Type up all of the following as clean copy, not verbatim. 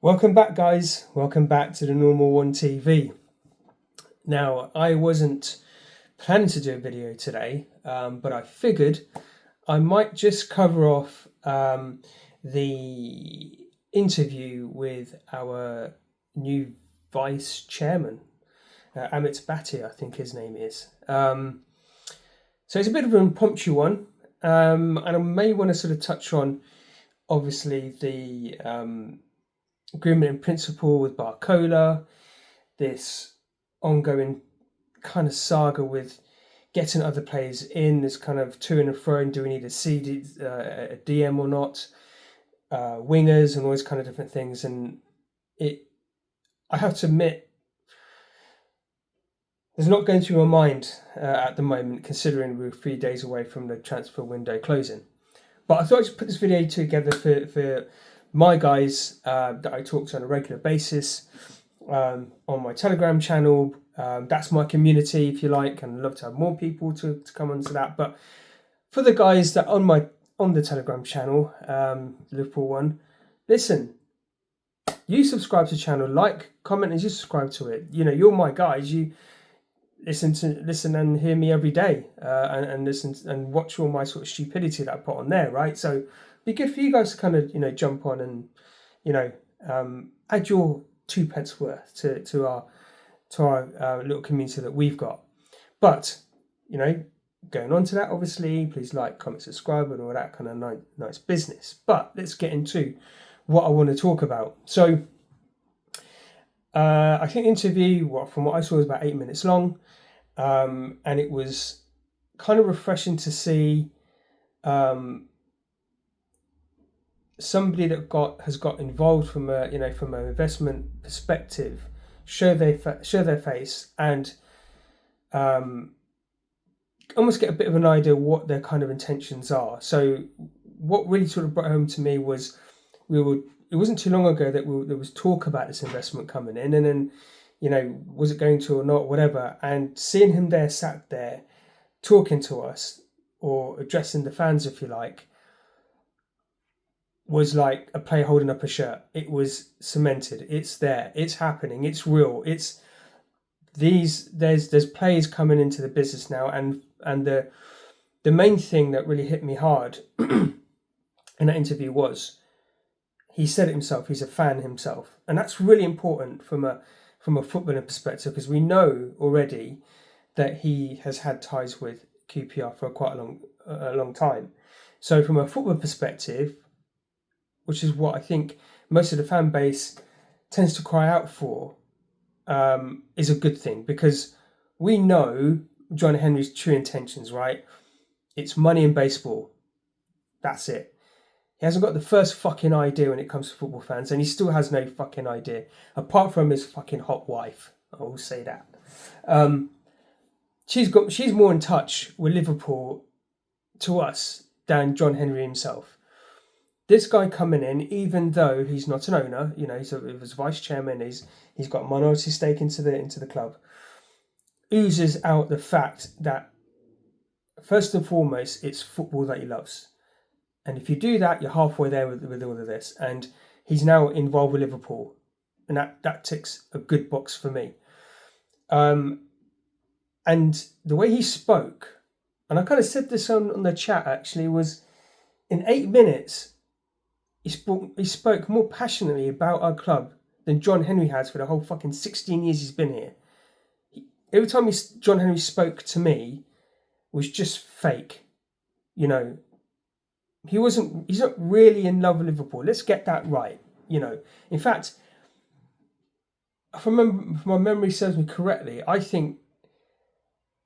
Welcome back, guys. Welcome back to the Normal One TV. Now, I wasn't planning to do a video today, but I figured I might just cover off the interview with our new vice chairman, Amit Bhattia, I think his name is. So it's a bit of an impromptu one, and I may want to sort of touch on, obviously, the agreement in principle with Barcola, this ongoing kind of saga with getting other players in, this kind of to and fro, and do we need a DM or not, wingers and all those kind of different things. And I have to admit, there's not going through my mind at the moment, considering we're 3 days away from the transfer window closing. But I thought I'd just put this video together for my guys that I talk to on a regular basis on my Telegram channel. That's my community, if you like, and I'd love to have more people to come onto that. But for the guys that on the Telegram channel, Liverpool one, listen, you subscribe to the channel, like, comment, and you subscribe to it. You know, you're my guys. You listen and hear me every day, and listen and watch all my sort of stupidity that I put on there, right? So it'd be good for you guys to kind of jump on and add your 2 pence worth to our little community that we've got. But going on to that, obviously, please like, comment, subscribe, and all that kind of nice business. But let's get into what I want to talk about. So I think the interview, from what I saw, was about 8 minutes long, and it was kind of refreshing to see somebody that has got involved from from an investment perspective show their face and almost get a bit of an idea what their kind of intentions are. So what really sort of brought home to me was it wasn't too long ago that there was talk about this investment coming in, and then was it going to or not, whatever, and seeing him there, sat there talking to us or addressing the fans, if you like, was like a player holding up a shirt. It was cemented. It's there. It's happening. It's real. There's players coming into the business now, and the main thing that really hit me hard in that interview was he said it himself. He's a fan himself, and that's really important from a footballing perspective, because we know already that he has had ties with QPR for quite a long time. So from a football perspective, which is what I think most of the fan base tends to cry out for, is a good thing, because we know John Henry's true intentions, right? It's money in baseball. That's it. He hasn't got the first fucking idea when it comes to football fans, and he still has no fucking idea, apart from his fucking hot wife. I will say that. She's more in touch with Liverpool to us than John Henry himself. This guy coming in, even though he's not an owner, he's vice chairman, he's got a minority stake into the club, oozes out the fact that first and foremost it's football that he loves. And if you do that, you're halfway there with all of this. And he's now involved with Liverpool. And that ticks a good box for me. And the way he spoke, and I kind of said this on the chat actually, was in 8 minutes, he spoke more passionately about our club than John Henry has for the whole fucking 16 years he's been here. Every time John Henry spoke to me was just fake. He's not really in love with Liverpool. Let's get that right. In fact, if my memory serves me correctly, I think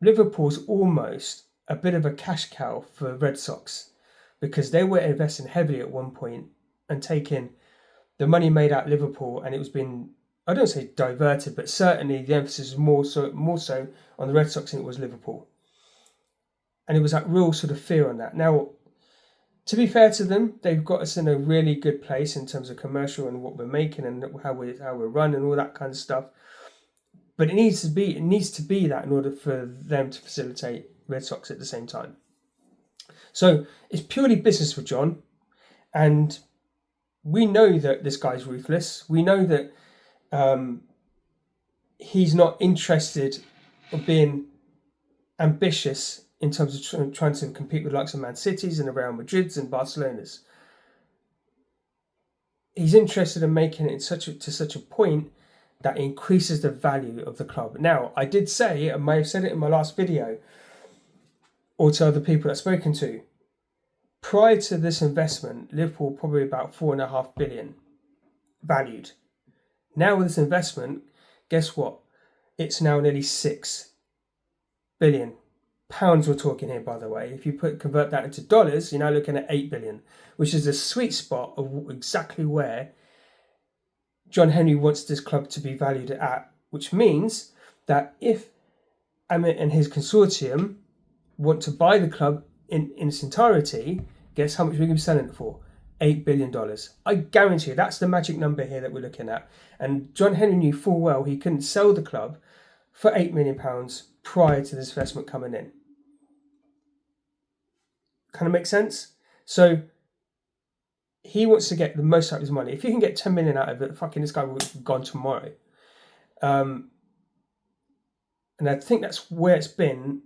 Liverpool's almost a bit of a cash cow for Red Sox, because they were investing heavily at one point and taking the money made out of Liverpool, and it was being, I don't say diverted, but certainly the emphasis was more so on the Red Sox than it was Liverpool. And it was that real sort of fear on that. Now, to be fair to them, they've got us in a really good place in terms of commercial and what we're making and how we're run and all that kind of stuff. But it needs to be that in order for them to facilitate Red Sox at the same time. So it's purely business for John, and we know that this guy's ruthless. We know that he's not interested in being ambitious in terms of trying to compete with the likes of Man Cities and Real Madrids and Barcelonas. He's interested in making it to such a point that increases the value of the club. Now, I did say, I may have said it in my last video, or to other people I've spoken to, prior to this investment, Liverpool probably about 4.5 billion valued. Now with this investment, guess what? It's now nearly 6 billion pounds we're talking here, by the way. If you convert that into dollars, you're now looking at 8 billion, which is the sweet spot of exactly where John Henry wants this club to be valued at, which means that if Amit and his consortium want to buy the club in its entirety, guess how much we're going to be selling it for? $8 billion. I guarantee you that's the magic number here that we're looking at. And John Henry knew full well he couldn't sell the club for £8 million prior to this investment coming in. Kind of makes sense? So he wants to get the most out of his money. If he can get 10 million out of it, fucking this guy will be gone tomorrow. And I think that's where it's been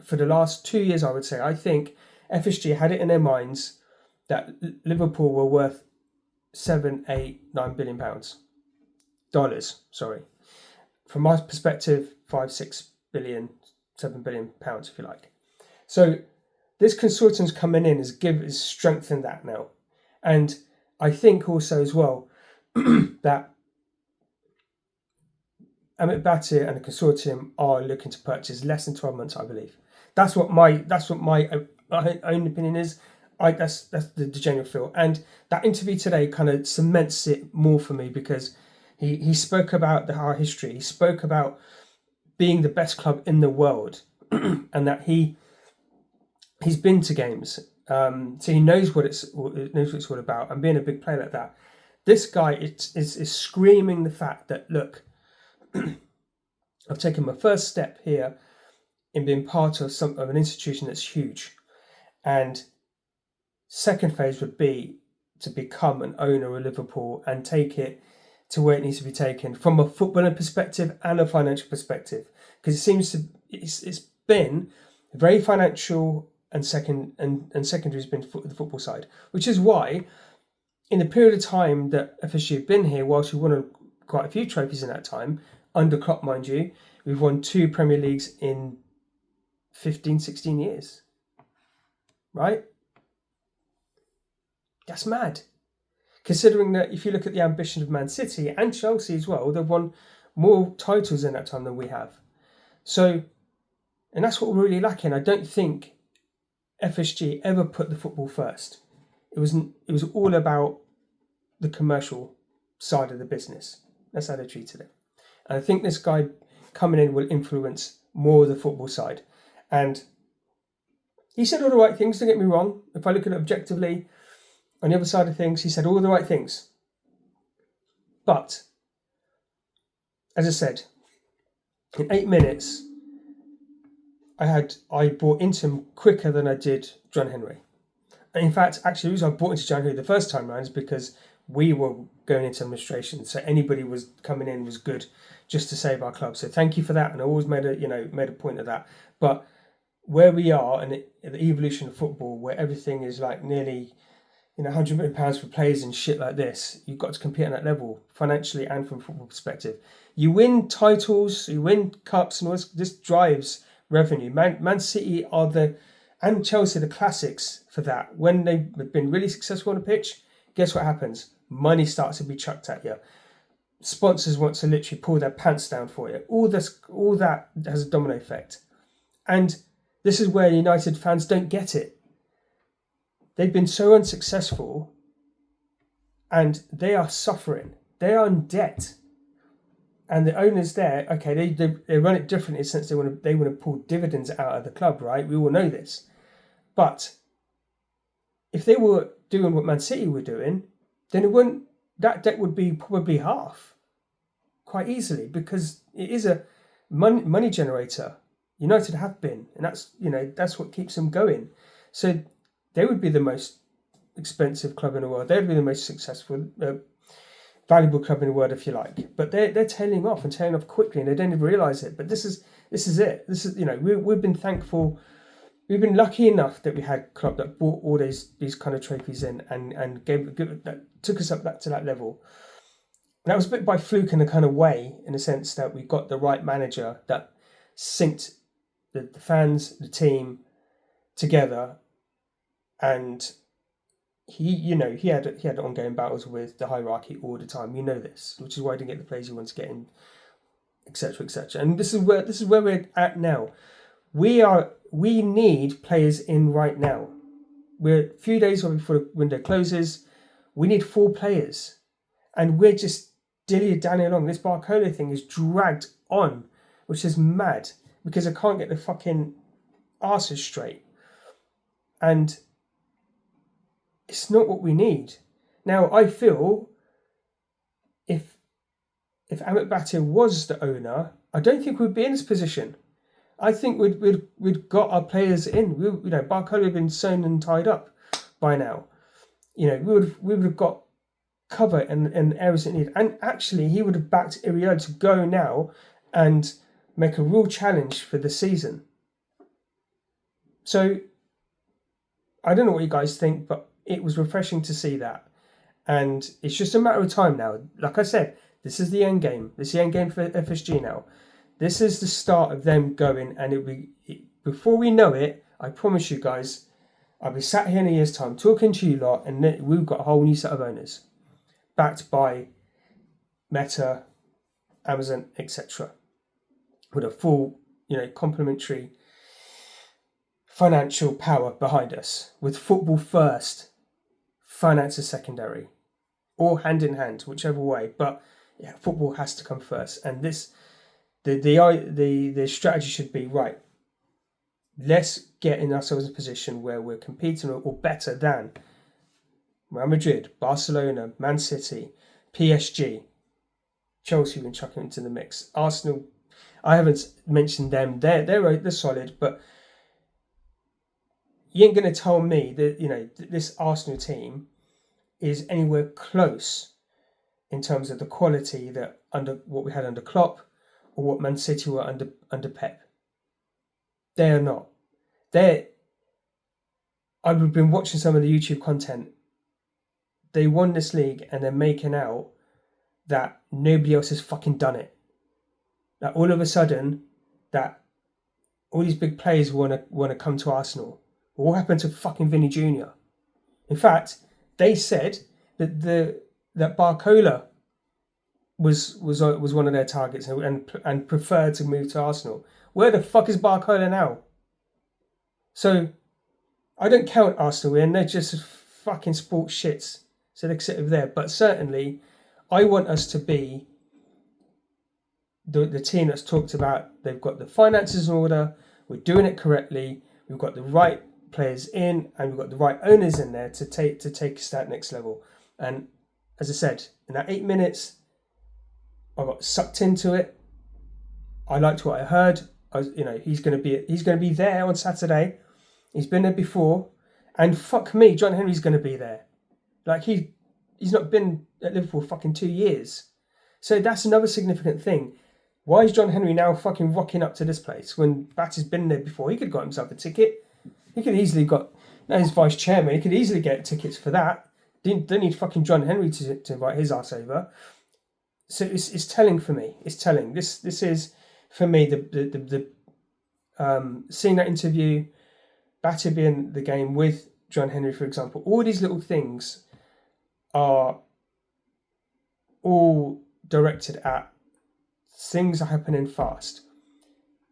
for the last 2 years, I would say. I think FSG had it in their minds that Liverpool were worth 7, 8, 9 billion pounds. Dollars, sorry. From my perspective, 5, 6 billion, 7 billion pounds, if you like. So this consortium's coming in is strengthened that now. And I think also as well that Amit Bhattia and the consortium are looking to purchase less than 12 months, I believe. That's what my own opinion is. That's the general feel. And that interview today kind of cements it more for me, because he spoke about our history. He spoke about being the best club in the world, and that he's been to games, so he knows what it's all about, and being a big player like that. This guy is screaming the fact that, look, I've taken my first step here in being part of an institution that's huge, and second phase would be to become an owner of Liverpool and take it to where it needs to be taken from a footballing perspective and a financial perspective, because it's been very financial, and secondary has been the football side, which is why in the period of time that FSG have been here, whilst we won quite a few trophies in that time, under Klopp, mind you, we've won 2 Premier Leagues in 15, 16 years, right? That's mad. Considering that if you look at the ambition of Man City and Chelsea as well, they've won more titles in that time than we have. So, and that's what we're really lacking. I don't think FSG ever put the football first. It was all about the commercial side of the business. That's how they treated it. And I think this guy coming in will influence more of the football side. And he said all the right things, don't get me wrong. If I look at it objectively, on the other side of things, he said all the right things. But, as I said, in 8 minutes, I bought into him quicker than I did John Henry. And in fact, actually, the reason I bought into John Henry the first time around is because we were going into administration, so anybody was coming in was good just to save our club. So thank you for that, and I always made a point of that. But where we are and the evolution of football, where everything is like nearly £100 million for players and shit like this, you've got to compete on that level financially and from a football perspective. You win titles, you win cups, and all this drives revenue. Man City and Chelsea the classics for that. When they've been really successful on the pitch, guess what happens? Money starts to be chucked at you. Sponsors want to literally pull their pants down for you. All that has a domino effect. And this is where United fans don't get it. They've been so unsuccessful and they are suffering. They are in debt. And the owners there, okay, they run it differently since they want to pull dividends out of the club, right? We all know this. But if they were doing what Man City were doing, then that debt would be probably half quite easily, because it is a money generator. United have been, and that's what keeps them going. So they would be the most expensive club in the world. They'd be the most successful, valuable club in the world, if you like. But they're tailing off quickly, and they don't even realise it. But this is it. This is, we've been thankful. We've been lucky enough that we had club that brought all these kind of trophies in and that took us up to that level. And that was a bit by fluke in a kind of way, in the sense that we got the right manager that synced the fans, the team together, and he had ongoing battles with the hierarchy all the time. You know this, which is why he didn't get the players he wants to get in, etc., etc. And this is where we're at now. We need players in right now. We're a few days before the window closes. We need 4 players, and we're just dilly-dallying along. This Barcola thing is dragged on, which is mad, because I can't get the fucking arses straight. And it's not what we need. Now, I feel if Amit Bhattia was the owner, I don't think we'd be in this position. I think we'd got our players in. Barcola would have been sewn and tied up by now. We would have got cover in areas it needed. And actually, he would have backed Iriot to go now and make a real challenge for the season. So, I don't know what you guys think, but it was refreshing to see that. And it's just a matter of time now. Like I said, this is the end game. This is the end game for FSG now. This is the start of them going, and before we know it, I promise you guys, I'll be sat here in a year's time talking to you lot, and we've got a whole new set of owners, backed by Meta, Amazon, etc., with a full, complementary financial power behind us, with football first, finance is secondary, or hand in hand, whichever way. But yeah, football has to come first, and this. The strategy should be, right, let's get in ourselves in a position where we're competing or better than Real Madrid, Barcelona, Man City, PSG, Chelsea, we can chuck them into the mix. Arsenal, I haven't mentioned them. They're solid, but you ain't going to tell me that this Arsenal team is anywhere close in terms of the quality that under what we had under Klopp, or what Man City were under Pep. They are not. I've been watching some of the YouTube content. They won this league and they're making out that nobody else has fucking done it. That all of a sudden, that all these big players want to come to Arsenal. What happened to fucking Vinny Jr.? In fact, they said that that Barcola was one of their targets and preferred to move to Arsenal. Where the fuck is Barcola now? So I don't count Arsenal in. They're just fucking sports shits. So they sit over there. But certainly, I want us to be the team that's talked about. They've got the finances in order. We're doing it correctly. We've got the right players in, and we've got the right owners in there to take us to that next level. And as I said, in that 8 minutes, I got sucked into it. I liked what I heard. He's going to be there on Saturday. He's been there before, and fuck me, John Henry's going to be there. Like he's not been at Liverpool for fucking 2 years. So that's another significant thing. Why is John Henry now fucking rocking up to this place when Batty's been there before? He could have got himself a ticket. He could easily got. Now he's vice chairman. He could easily get tickets for that. Don't need fucking John Henry to invite his ass over. So it's telling for me. It's telling. This is for me the seeing that interview, Batter being the game with John Henry, for example. All these little things are all directed at things are happening fast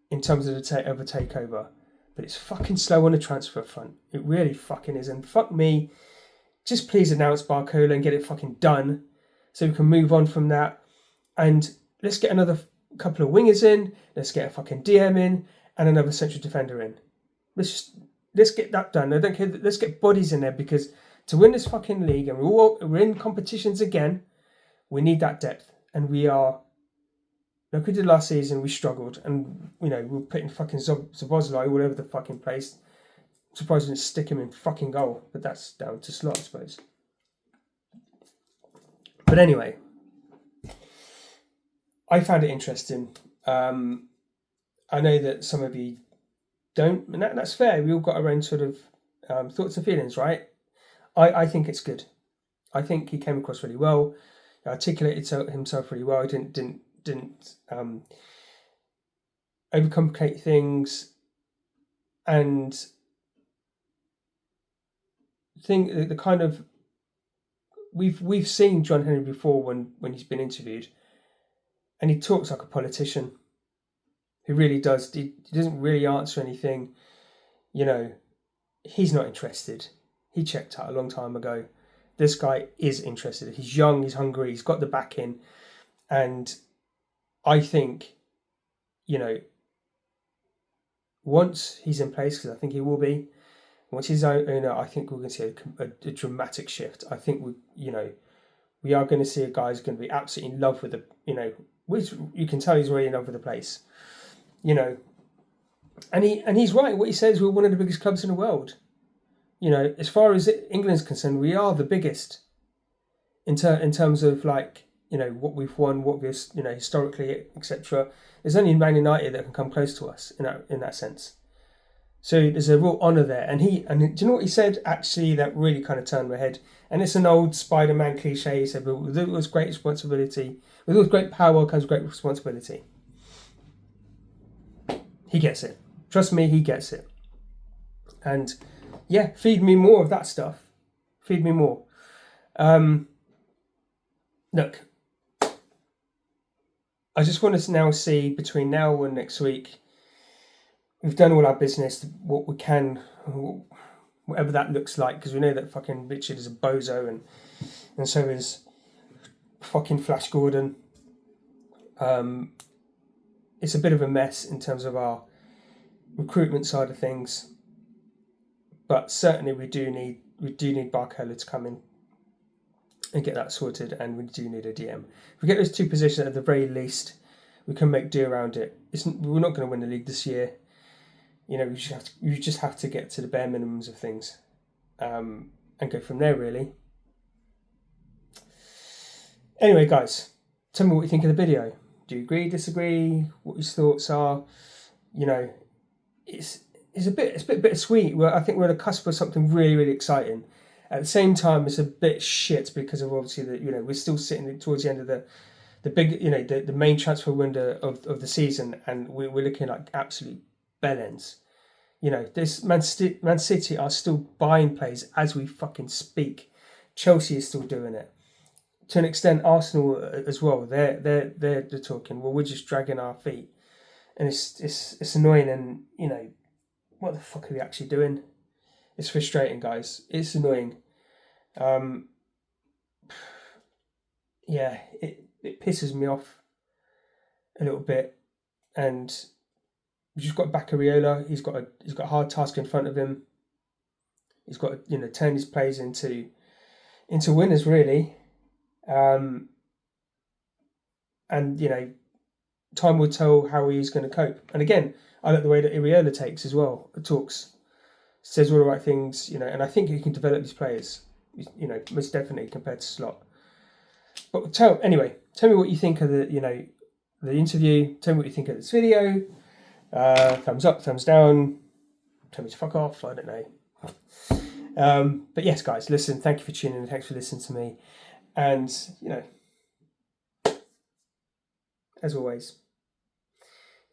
in terms of the takeover, but it's fucking slow on the transfer front. It really fucking is. And fuck me, just please announce Barcola and get it fucking done, so we can move on from that. And let's get another couple of wingers in. Let's get a fucking DM in and another central defender in. Let's get that done. I don't care. Let's get bodies in there, because to win this fucking league, and we're in competitions again, we need that depth. And we are, like we did last season, we struggled, and we're putting fucking Zabozlai all over the fucking place. Surprised they didn't stick him in fucking goal, but that's down to Slot, I suppose. But anyway, I found it interesting. I know that some of you don't, and that's fair. We all got our own sort of thoughts and feelings, right? I think it's good. I think he came across really well. He articulated himself really well. He didn't overcomplicate things, and the kind of we've seen John Henry before when he's been interviewed, and he talks like a politician. He really does. He doesn't really answer anything. You know, he's not interested. He checked out a long time ago. This guy is interested. He's young, he's hungry, he's got the backing. And I think, you know, once he's in place, because I think he will be, once he's owner, I think we're going to see a dramatic shift. I think we are going to see a guy who's going to be absolutely in love with which you can tell he's really in love with the place. You know, and he's right. What he says, we're one of the biggest clubs in the world. You know, as far as England's concerned, we are the biggest in terms of what we've won, what we've historically, etc. There's only Man United that can come close to us in that sense. So there's a real honour there. And do you know what he said actually that really kind of turned my head? And it's an old Spider-Man cliche. He said, "But with all this great responsibility, with all great power comes great responsibility." He gets it. Trust me, he gets it. And yeah, feed me more of that stuff. Feed me more. Look, I just want to now see between now and next week, we've done all our business, what we can, whatever that looks like, because we know that fucking Richard is a bozo, and so is fucking Flash Gordon. It's a bit of a mess in terms of our recruitment side of things, but certainly we do need Barcola to come in and get that sorted, and we do need a DM. If we get those two positions at the very least, we can make do around it. We're not going to win the league this year. You know, you just have to get to the bare minimums of things, and go from there, really. Anyway, guys, tell me what you think of the video. Do you agree, disagree? What your thoughts are? You know, it's a bit bittersweet. I think we're on the cusp of something really, really exciting. At the same time, it's a bit shit because of obviously that we're still sitting towards the end of the big the main transfer window of the season, and we're looking like absolute bellends. You know, this Man City are still buying players as we fucking speak. Chelsea is still doing it. To an extent, Arsenal as well. They're talking. Well, we're just dragging our feet, and it's annoying. And you know, what the fuck are we actually doing? It's frustrating, guys. It's annoying. Yeah, it pisses me off a little bit, and we've just got back Areola. He's got a hard task in front of him. He's got to turn his players into winners, really. And time will tell how he's going to cope. And again, I like the way that Areola talks, says all the right things, and I think he can develop these players, most definitely compared to Slot. But tell me what you think of the interview. Tell me what you think of this video. Thumbs up, thumbs down. Tell me to fuck off. I don't know. But yes, guys, listen. Thank you for tuning in. Thanks for listening to me. And as always,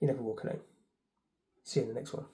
you never walk alone. See you in the next one.